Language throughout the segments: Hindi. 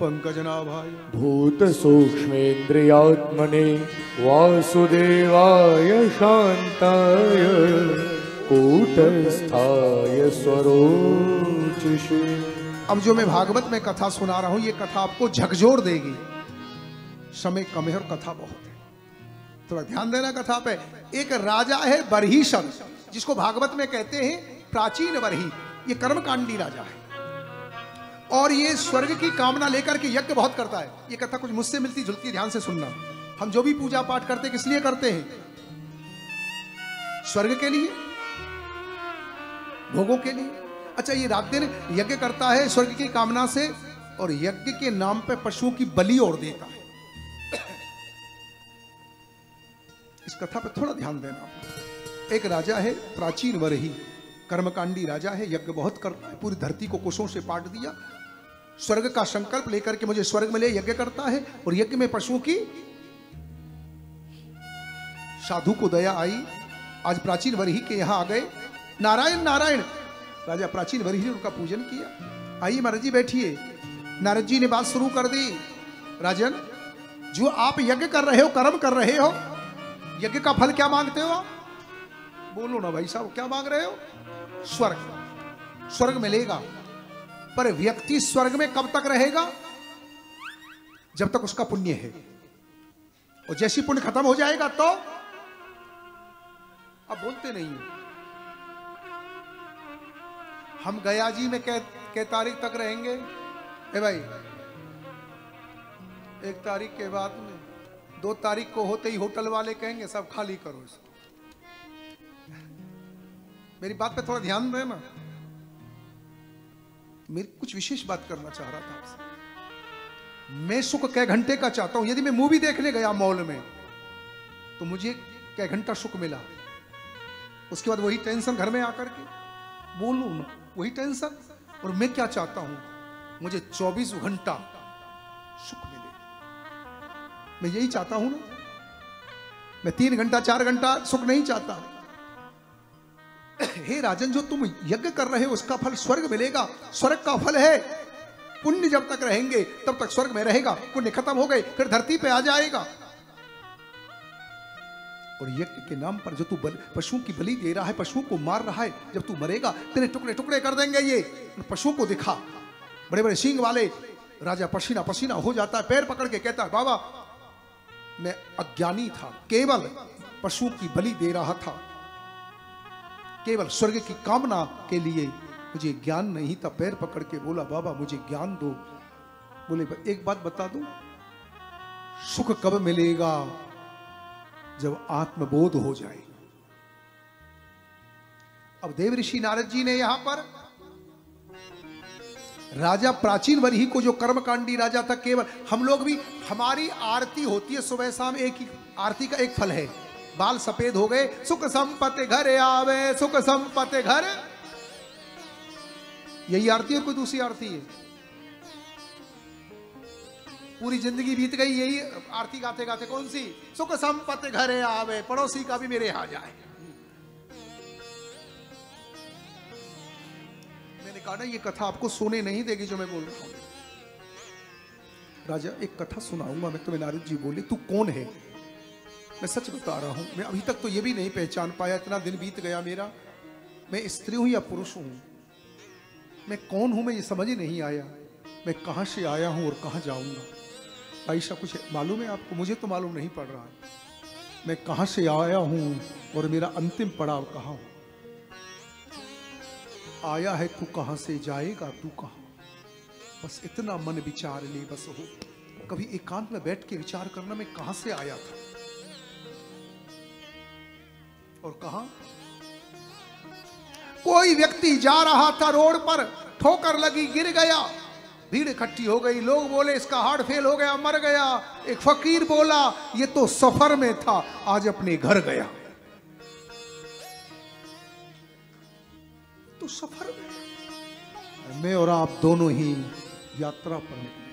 पंकजनाभाय भूत सूक्ष्मेन्द्रियात्मने वासुदेवाय शांताय कूटस्थाय स्वरोचिषे। अब जो मैं भागवत में कथा सुना रहा हूं, ये कथा आपको झकझोर देगी। समय कम है और कथा बहुत है, थोड़ा ध्यान देना कथा पे। एक राजा है बरहीशन, जिसको भागवत में कहते हैं प्राचीन बरही। ये कर्मकांडी राजा है और ये स्वर्ग की कामना लेकर के यज्ञ बहुत करता है। ये कथा कुछ मुझसे मिलती जुलती, ध्यान से सुनना। हम जो भी पूजा पाठ करते किस लिए करते हैं? स्वर्ग के लिए, भोगों के लिए। अच्छा, ये रात दिन यज्ञ करता है स्वर्ग की कामना से, और यज्ञ के नाम पे पशुओं की बलि और देता है। इस कथा पे थोड़ा ध्यान देना। एक राजा है प्राचीन वरही, कर्मकांडी राजा है, यज्ञ बहुत करता है, पूरी धरती को कुशों से पाट दिया। स्वर्ग का संकल्प लेकर के मुझे स्वर्ग मिले, यज्ञ करता है, और यज्ञ में पशुओं की। साधु को दया आई, आज प्राचीन वरही के यहां आ गए। नारायण नारायण, राजा प्राचीन वरही ने उनका पूजन किया। आइए महाराज जी बैठिए। नारद जी ने बात शुरू कर दी। राजन, जो आप यज्ञ कर रहे हो, कर्म कर रहे हो, यज्ञ का फल क्या मांगते हो आप? बोलो ना भाई साहब, क्या मांग रहे हो? स्वर्ग। स्वर्ग मिलेगा, पर व्यक्ति स्वर्ग में कब तक रहेगा? जब तक उसका पुण्य है, और जैसी पुण्य खत्म हो जाएगा तो अब बोलते नहीं हो। हम गया जी में कै तारीख तक रहेंगे? ए भाई, 1 तारीख के बाद में 2 तारीख को होते ही होटल वाले कहेंगे सब खाली करो इसको। मेरी बात पे थोड़ा ध्यान देना। मैं कुछ विशेष बात करना चाह रहा था आपसे। मैं सुख कै घंटे का चाहता हूं। यदि मैं मूवी देखने गया मॉल में, तो मुझे कै घंटा सुख मिला, उसके बाद वही टेंशन घर में आकर के बोलूं ना, वही टेंशन। और मैं क्या चाहता हूं? मुझे 24 घंटा सुख मिले। मैं यही चाहता हूं ना। मैं 3 घंटा 4 घंटा सुख नहीं चाहता। हे राजन, जो तुम यज्ञ कर रहे हो उसका फल स्वर्ग मिलेगा। स्वर्ग का फल है पुण्य। जब तक रहेंगे तब तक स्वर्ग में रहेगा। पुण्य खत्म हो गए फिर धरती पे आ जाएगा। और यज्ञ के नाम पर जो तू पशुओं की बलि दे रहा है, पशुओं को मार रहा है, जब तू मरेगा तेरे टुकड़े टुकड़े कर देंगे। ये पशुओं को दिखा, बड़े बड़े सींग वाले। राजा पसीना पसीना हो जाता है, पैर पकड़ के कहता है, बाबा मैं अज्ञानी था, केवल पशुओं की बलि दे रहा था, केवल स्वर्ग की कामना के लिए, मुझे ज्ञान नहीं था। पैर पकड़ के बोला, बाबा मुझे ज्ञान दो। बोले, एक बात बता दूं, सुख कब मिलेगा? जब आत्मबोध हो जाए। अब देव ऋषि नारद जी ने यहां पर राजा प्राचीन वरही को, जो कर्मकांडी राजा था, केवल हम लोग भी, हमारी आरती होती है सुबह शाम, एक ही आरती का एक फल है। बाल सफेद हो गए, सुख संपत्ति घर आवे, सुख संपत्ति घर। यही आरती है, कोई दूसरी आरती है? पूरी जिंदगी बीत गई यही आरती गाते गाते। कौन सी? सुख संपत्ति घरे आवे, पड़ोसी का भी मेरे यहां जाए। मैंने कहा ना, ये कथा आपको सोने नहीं देगी जो मैं बोल रहा हूं। राजा, एक कथा सुनाऊंगा मैं तुम्हें। नारद जी बोले, तू कौन है? मैं सच बता रहा हूं, मैं अभी तक तो ये भी नहीं पहचान पाया, इतना दिन बीत गया मेरा। मैं स्त्री हूं या पुरुष हूं? मैं कौन हूं मैं ये समझ ही नहीं आया। मैं कहां से आया हूं और कहां जाऊंगा? ऐसा कुछ मालूम है आपको? मुझे तो मालूम नहीं पड़ रहा है। मैं कहां से आया हूं और मेरा अंतिम पड़ाव कहां हो? आया है तू कहां से, जाएगा तू कहां? बस इतना मन विचार ले बस हो। कभी एकांत में बैठ के विचार करना, मैं कहां से आया था और कहां। कोई व्यक्ति जा रहा था रोड पर, ठोकर लगी, गिर गया, भीड़ इकट्ठी हो गई, लोग बोले इसका हार्ट फेल हो गया, मर गया। एक फकीर बोला, ये तो सफर में था, आज अपने घर गया। तो सफर में मैं और आप दोनों ही यात्रा पर निकले।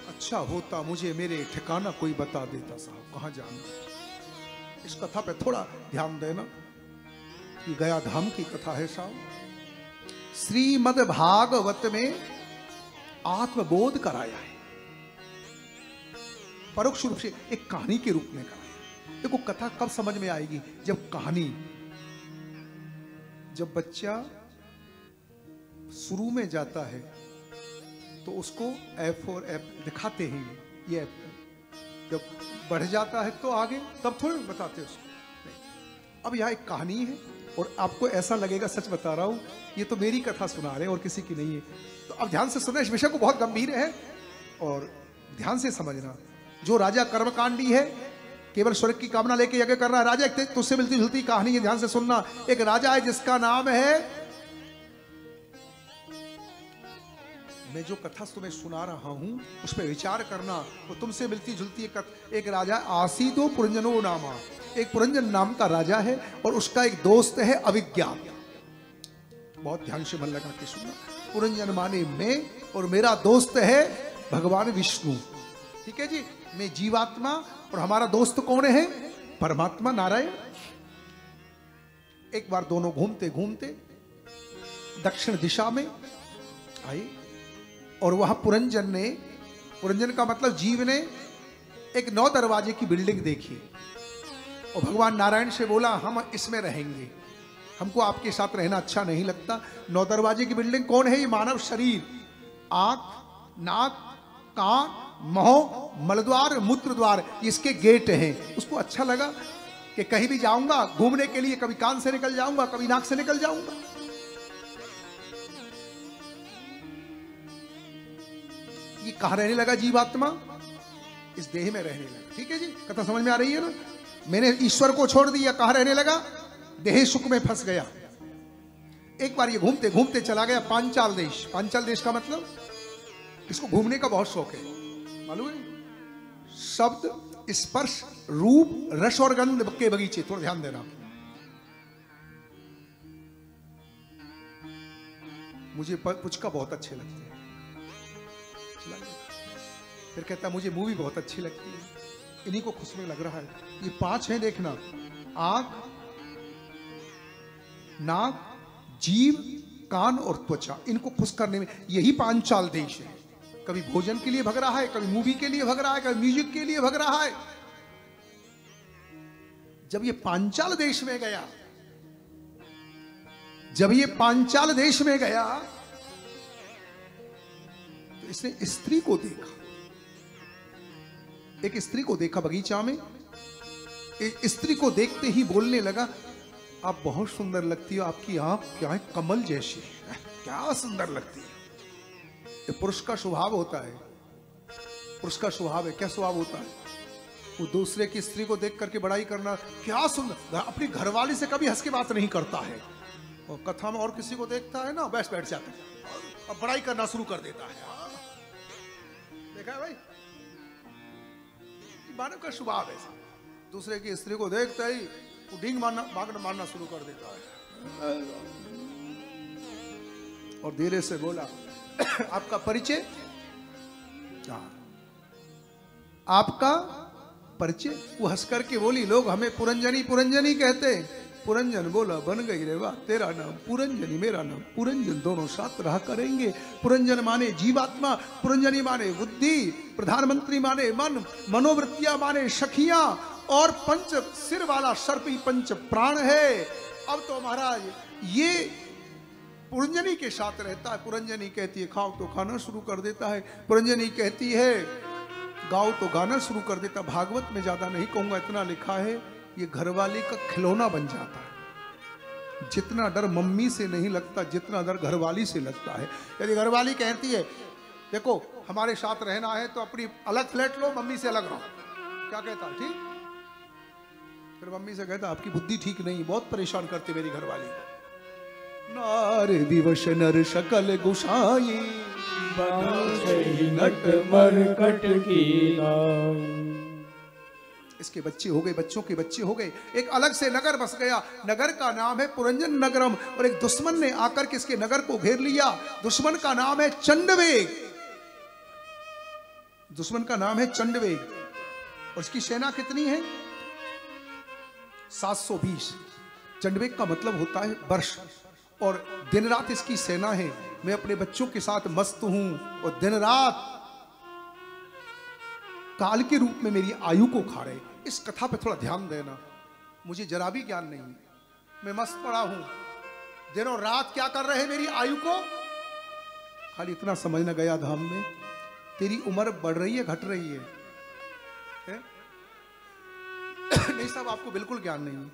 अच्छा होता मुझे मेरे ठिकाना कोई बता देता साहब, कहां जाना। इस कथा पे थोड़ा ध्यान देना। ये गया धाम की कथा है साहब। श्रीमद् भागवत में आत्मबोध कराया है, परोक्ष रूप से एक कहानी के रूप में कराया। देखो कथा कब समझ में आएगी, जब कहानी, जब बच्चा शुरू में जाता है तो उसको F और F दिखाते हैं, ये F, जब बढ़ जाता है तो आगे तब थोड़े बताते उसको। अब यहाँ एक कहानी है और आपको ऐसा लगेगा सच बता रहा हूं, ये तो मेरी कथा सुना रहे हैं और किसी की नहीं है। तो अब ध्यान से सुनना, इस विषय को बहुत गंभीर है और ध्यान से समझना। जो राजा कर्मकांडी है, केवल स्वर्ग की कामना लेके यज्ञ कर रहा है राजा, एक तुझसे मिलती जुलती कहानी है, ध्यान से सुनना। एक राजा है जिसका नाम है, मैं जो कथा तुम्हें सुना रहा हूं उस पर विचार करना, वो तुमसे मिलती जुलती एक राजा, आसीदो पुरंजनो नामा, एक पुरंजन नाम का राजा है और उसका एक दोस्त है अविज्ञा। बहुत ध्यान से मन लगा के सुनना। पुरंजन माने मैं और मेरा दोस्त है भगवान विष्णु, ठीक है जी। मैं जीवात्मा और हमारा दोस्त कौन है, परमात्मा नारायण। एक बार दोनों घूमते घूमते दक्षिण दिशा में आए और वहां पुरंजन ने, पुरंजन का मतलब जीव ने, एक 9 दरवाजे की बिल्डिंग देखी और भगवान नारायण से बोला हम इसमें रहेंगे, हमको आपके साथ रहना अच्छा नहीं लगता। 9 दरवाजे की बिल्डिंग कौन है, ये मानव शरीर, आंख, नाक, कान, मुंह, मलद्वार, मूत्र द्वार, इसके गेट हैं। उसको अच्छा लगा कि कहीं भी जाऊंगा घूमने के लिए, कभी कान से निकल जाऊंगा, कभी नाक से निकल जाऊंगा। ये कहां रहने लगा जीवात्मा, इस देह में रहने लगा, ठीक है जी। कथा समझ में आ रही है ना। मैंने ईश्वर को छोड़ दिया, कहां रहने लगा, देह सुख में फंस गया। एक बार ये घूमते घूमते चला गया पांचाल देश। पांचाल देश का मतलब, इसको घूमने का बहुत शौक है, मालूम है। शब्द, स्पर्श, रूप, रस और गंध के बगीचे, थोड़ा ध्यान देना। मुझे पुचका बहुत अच्छे लगते हैं। फिर कहता मुझे मूवी बहुत अच्छी लगती है, इन्हीं को खुश में लग रहा है। ये 5 हैं, देखना, आंख, नाक, जीव, कान और त्वचा, इनको खुश करने में यही पांचाल देश है। कभी भोजन के लिए भग रहा है, कभी मूवी के लिए भग रहा है, कभी म्यूजिक के लिए भग रहा है। जब ये पांचाल देश में गया, जब ये पांचाल देश में गया तो इसने स्त्री को देखा, एक स्त्री को देखा बगीचा में। स्त्री को देखते ही बोलने लगा, आप बहुत सुंदर लगती हो, आपकी आंख क्या है, कमल जैसी है, क्या सुंदर लगती है। ये पुरुष का स्वभाव होता है, पुरुष का स्वभाव है। क्या स्वभाव होता है, वो दूसरे की स्त्री को देख करके बड़ाई करना, क्या सुंदर। अपनी घरवाली से कभी हंस के बात नहीं करता है, और कथा में और किसी को देखता है ना, बैठ जाता है और बड़ाई करना शुरू कर देता है। देखा है भाई, मानव का स्वभाव है। दूसरे की स्त्री को देखते ही वो डींग मारना शुरू कर देता है। और धीरे से बोला, आपका परिचय, आपका परिचय। वो हंस करके बोली, लोग हमें पुरंजनी पुरंजनी कहते हैं। पुरंजन बोला, बन गई रे वाह, तेरा नाम पुरंजनी, मेरा नाम पुरंजन, दोनों साथ रहा करेंगे। पुरंजन माने जीवात्मा, पुरंजनी माने बुद्धि, प्रधानमंत्री माने मन, मनोवृत्तियां माने सखियां, और 5 सिर वाला सर्प ही 5 प्राण है। अब तो महाराज ये पुरंजनी के साथ रहता है। पुरंजनी कहती है खाओ तो खाना शुरू कर देता है, पुरंजनी कहती है गाओ तो गाना शुरू कर देता। भागवत में ज्यादा नहीं कहूंगा, इतना लिखा है, ये घरवाली का खिलौना बन जाता है। जितना डर मम्मी से नहीं लगता, जितना डर घरवाली से लगता है। यदि घरवाली कहती है देखो हमारे साथ रहना है तो अपनी अलग फ्लैट लो, मम्मी से अलग रहो, क्या कहता है, ठीक। फिर मम्मी से कहता आपकी बुद्धि ठीक नहीं, बहुत परेशान करती मेरी घरवाली। नारे दिवस नर सकल गुसाई, नट मरकट की नाम। इसके बच्चे हो गए, बच्चों के बच्चे हो गए, एक अलग से नगर बस गया। नगर का नाम है पुरंजन नगरम। और एक दुश्मन ने आकर के इसके नगर को घेर लिया। दुश्मन का नाम है चंडवेग, दुश्मन का नाम है चंडवेग। और इसकी सेना कितनी है, 720। चंडवेग का मतलब होता है वर्ष, और दिन रात इसकी सेना है। मैं अपने बच्चों के साथ मस्त हूं और दिन रात काल के रूप में मेरी आयु को खा रहे। इस कथा पे थोड़ा ध्यान देना, मुझे जरा भी ज्ञान नहीं, मैं मस्त पड़ा हूं, दिन और रात क्या कर रहे हैं मेरी आयु को। खाली इतना समझना गया धाम में, तेरी उम्र बढ़ रही है घट रही है? नहीं साहब, आपको बिल्कुल ज्ञान नहीं है।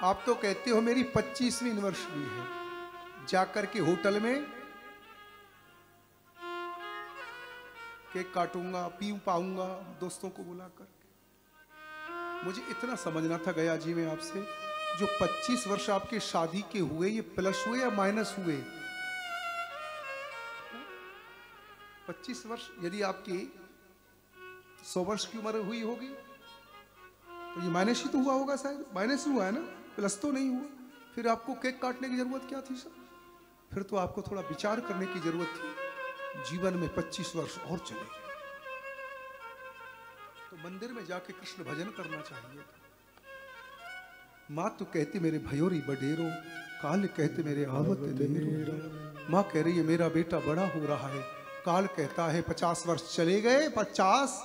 आप तो कहते हो मेरी 25वीं एनिवर्सरी है, जाकर के होटल में केक काटूंगा, पी पाऊंगा दोस्तों को बुलाकर। मुझे इतना समझना था गया जी में आपसे, जो 25 वर्ष आपके शादी के हुए, ये प्लस हुए या माइनस हुए? 25 वर्ष, यदि आपकी 100 वर्ष की उम्र हुई होगी तो ये माइनस ही तो हुआ होगा, शायद माइनस ही हुआ है ना, प्लस तो नहीं हुआ। फिर आपको केक काटने की जरूरत क्या थी सर? फिर तो आपको थोड़ा विचार करने की जरूरत थी, जीवन में 25 वर्ष और चले गए तो मंदिर में जाके कृष्ण भजन करना चाहिए था। माँ तो कहती मेरे भयोरी बडेरो, काल कहते मेरे आवत देरो। माँ कह रही है मेरा बेटा बड़ा हो रहा है, काल कहता है 50 वर्ष चले गए, 50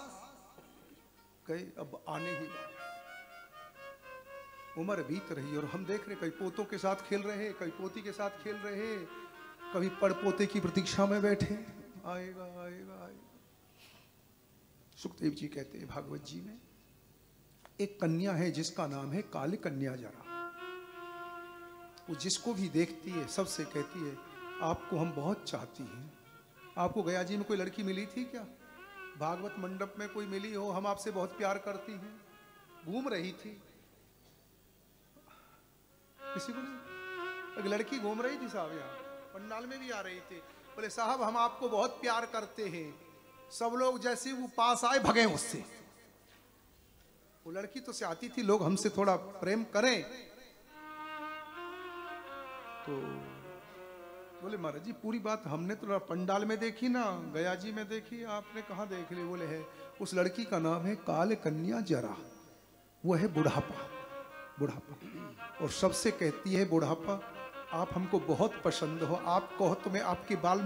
गए, अब आने ही उम्र बीत रही। और हम देख रहे कई पोतों के साथ खेल रहे, कई पोती के साथ खेल रहे, कभी पड़पोते की प्रतीक्षा में बैठे, आएगा आएगा आएगा। सुखदेव जी कहते हैं भागवत जी में, एक कन्या है जिसका नाम है काल कन्या जरा। वो जिसको भी देखती है सबसे कहती है आपको हम बहुत चाहती हैं। आपको गया जी में कोई लड़की मिली थी क्या? भागवत मंडप में कोई मिली हो, हम आपसे बहुत प्यार करती हैं? घूम रही थी, किसी को नहीं? एक लड़की घूम रही थी साहब, यहाँ पंडाल में भी आ रही थी, बोले साहब हम आपको बहुत प्यार करते हैं। सब लोग जैसे वो पास आए भगे उससे। वो लड़की तो से आती थी लोग हमसे थोड़ा प्रेम करें, तो बोले महाराज जी पूरी बात हमने तो पंडाल में देखी ना, गया जी में देखी, आपने कहाँ देख ली? बोले है उस लड़की का नाम है काल कन्या जरा, वो है बुढ़ापा। बुढ़ापा और सबसे कहती है बुढ़ापा आप हमको बहुत पसंद हो, आप कहो तो मैं आपके बाल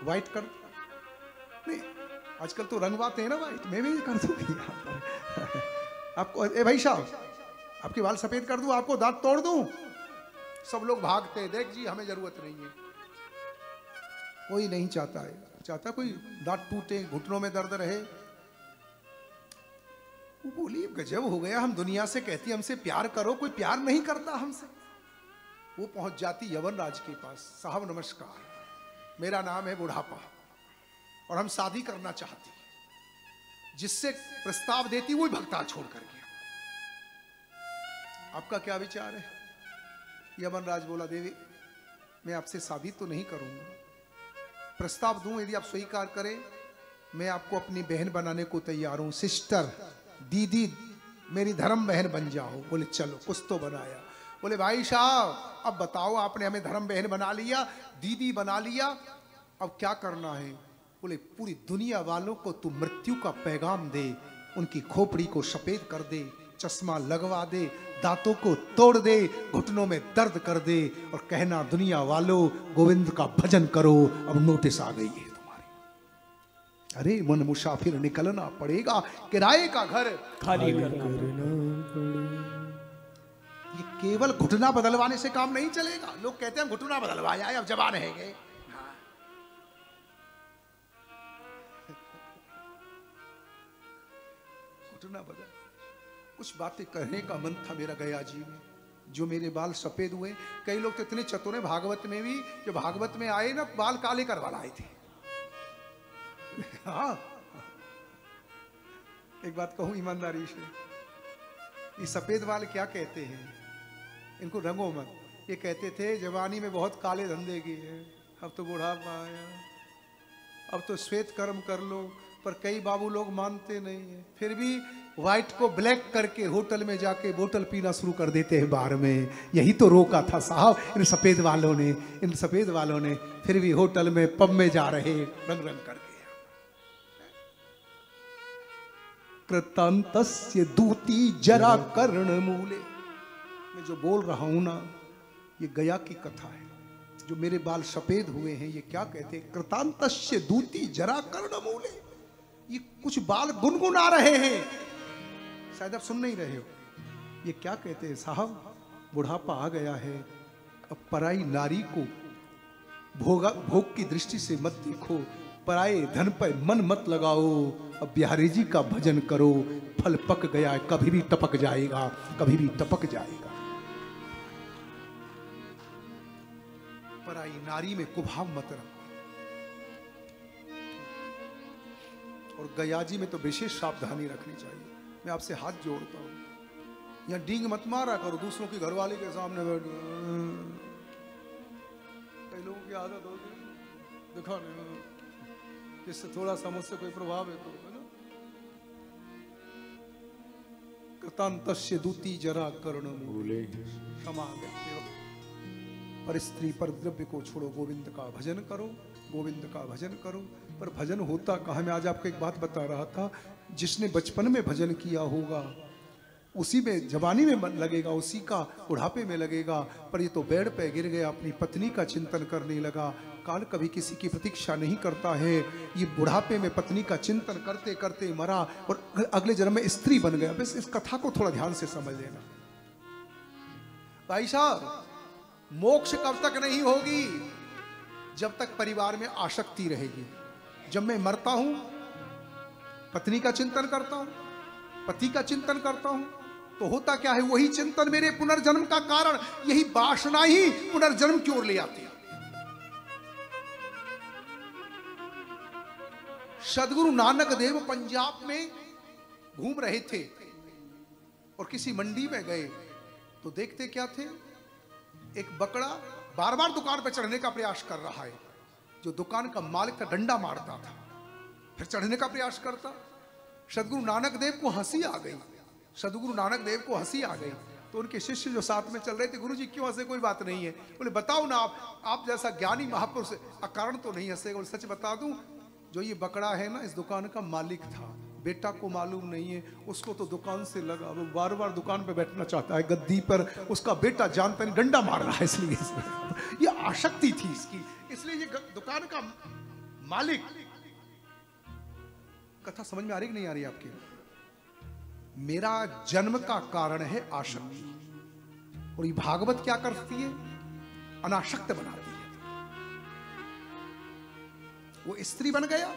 वाइट कर नहीं, आजकल तो रंगवाते हैं ना वाइट, मैं भी कर दूंगी आपको। ए भाई साहब आपके बाल सफेद कर दूं, आपको दांत तोड़ दूं? सब लोग भागते, देख जी हमें जरूरत नहीं है, कोई नहीं चाहता है, चाहता कोई दांत टूटे, घुटनों में दर्द रहे। वो बोली गजब हो गया, हम दुनिया से कहती हमसे प्यार करो, कोई प्यार नहीं करता हमसे। वो पहुंच जाती यवन राज के पास, साहब नमस्कार, मेरा नाम है बुढ़ापा और हम शादी करना चाहती। जिससे प्रस्ताव देती वो भक्ता छोड़ करके, आपका क्या विचार है? यमन राज बोला देवी मैं आपसे शादी तो नहीं करूंगा, प्रस्ताव दूं यदि आप स्वीकार करें मैं आपको अपनी बहन बनाने को तैयार हूं, सिस्टर दीदी मेरी धर्म बहन बन जाओ। बोले चलो, कुछ तो बनाया। बोले भाई साहब अब बताओ, आपने हमें धर्म बहन बना लिया, दीदी बना लिया, अब क्या करना है? बोले पूरी दुनिया वालों को तू मृत्यु का पैगाम दे, उनकी खोपड़ी को सफेद कर दे, चश्मा लगवा दे, दांतों को तोड़ दे, घुटनों में दर्द कर दे और कहना दुनिया वालों गोविंद का भजन करो, अब नोटिस आ गई है तुम्हारी। अरे मन मुसाफिर निकलना पड़ेगा, किराए का घर खाली करना ये केवल घुटना बदलवाने से काम नहीं चलेगा। लोग कहते हैं हम घुटना बदलवाया है, अब जवान है गए। घुटना बदल, कुछ बातें कहने का मन था मेरा गया जी में, जो मेरे बाल सफेद हुए। कई लोग तो इतने चतुर हैं भागवत में भी, जो भागवत में आए ना बाल काले करवा लाए थे। हाँ एक बात कहूं ईमानदारी से, ये सफेद बाल क्या कहते हैं, इनको रंगो मत। ये कहते थे जवानी में बहुत काले धंधे किए, अब तो बुढ़ापा आया, अब तो श्वेत कर्म कर लो। पर कई बाबू लोग मानते नहीं है, फिर भी व्हाइट को ब्लैक करके होटल में जाके बोतल पीना शुरू कर देते हैं बार में। यही तो रोका था साहब इन सफेद वालों ने, इन सफेद वालों ने। फिर भी होटल में पब में जा रहे रंग रंग करके। कृतांतस्य दूती जरा कर्ण मूले, मैं जो बोल रहा हूं ना ये गया की कथा है। जो मेरे बाल सफेद हुए हैं ये क्या कहते हैं? कृतांतस्य दूती जरा कर्णमूले। ये कुछ बाल गुनगुना रहे हैं, शायद आप सुन नहीं रहे हो। ये क्या कहते हैं? साहब बुढ़ापा आ गया है, अब पराई नारी को भोग की दृष्टि से मत देखो, पराये धन पर मन मत लगाओ, अब बिहारी जी का भजन करो, फल पक गया है, कभी भी टपक जाएगा, कभी भी टपक जाएगा। पराई नारी में कुभाव मत रखो। और गया जी में तो विशेष सावधानी रखनी चाहिए। मैं आपसे हाथ जोड़ता हूं, यहाँ डींग मत मारा करो दूसरों की घरवाले के सामने बैठ। कई लोगों की आदत होती है दिखाने, जिससे थोड़ा सा मुझसे कोई प्रभाव है तो, है ना? कृतांतस्य दूती जरा कर्णमूले। क्षमा पर स्त्री पर द्रव्य को छोड़ो, गोविंद का भजन करो, गोविंद का भजन करो। पर भजन होता कहाँ? मैं आज आपको एक बात बता रहा था, जिसने बचपन में भजन किया होगा उसी में जवानी में मन लगेगा, उसी का बुढ़ापे में लगेगा। पर ये तो बेड पे गिर गया, अपनी पत्नी का चिंतन करने लगा। काल कभी किसी की प्रतीक्षा नहीं करता है। ये बुढ़ापे में पत्नी का चिंतन करते करते मरा और अगले जन्म में स्त्री बन गया। बस इस कथा को थोड़ा ध्यान से समझ लेना भाई साहब। मोक्ष कब तक नहीं होगी? जब तक परिवार में आसक्ति रहेगी। जब मैं मरता हूं, पत्नी का चिंतन करता हूं, पति का चिंतन करता हूं, तो होता क्या है? वही चिंतन मेरे पुनर्जन्म का कारण, यही वासना ही पुनर्जन्म की ओर ले आती है। सदगुरु नानक देव पंजाब में घूम रहे थे और किसी मंडी में गए तो देखते क्या थे? एक बकरा बार बार दुकान पर चढ़ने का प्रयास कर रहा है। जो दुकान का मालिक था डंडा मारता था, फिर चढ़ने का प्रयास करता। सदगुरु नानक देव को हंसी आ गई। सदगुरु नानक देव को हंसी आ गई तो उनके शिष्य जो साथ में चल रहे थे, गुरु जी क्यों हंसे? कोई बात नहीं है। बोले बताओ ना, आप जैसा ज्ञानी महापुरुष अकारण तो नहीं हंसेगा। बोले सच बता दूं, जो ये बकरा है ना, इस दुकान का मालिक था, बेटा को मालूम नहीं है, उसको तो दुकान से लगा, वो बार बार दुकान पे बैठना चाहता है गद्दी पर, उसका बेटा जानता नहीं डंडा मार रहा है, इसलिए ये आसक्ति थी इसकी, इसलिए ये दुकान का मालिक। कथा समझ में आ रही कि नहीं आ रही आपकी? मेरा जन्म का कारण है आसक्ति, और ये भागवत क्या करती है? अनासक्त बनाती है। वो स्त्री बन गया,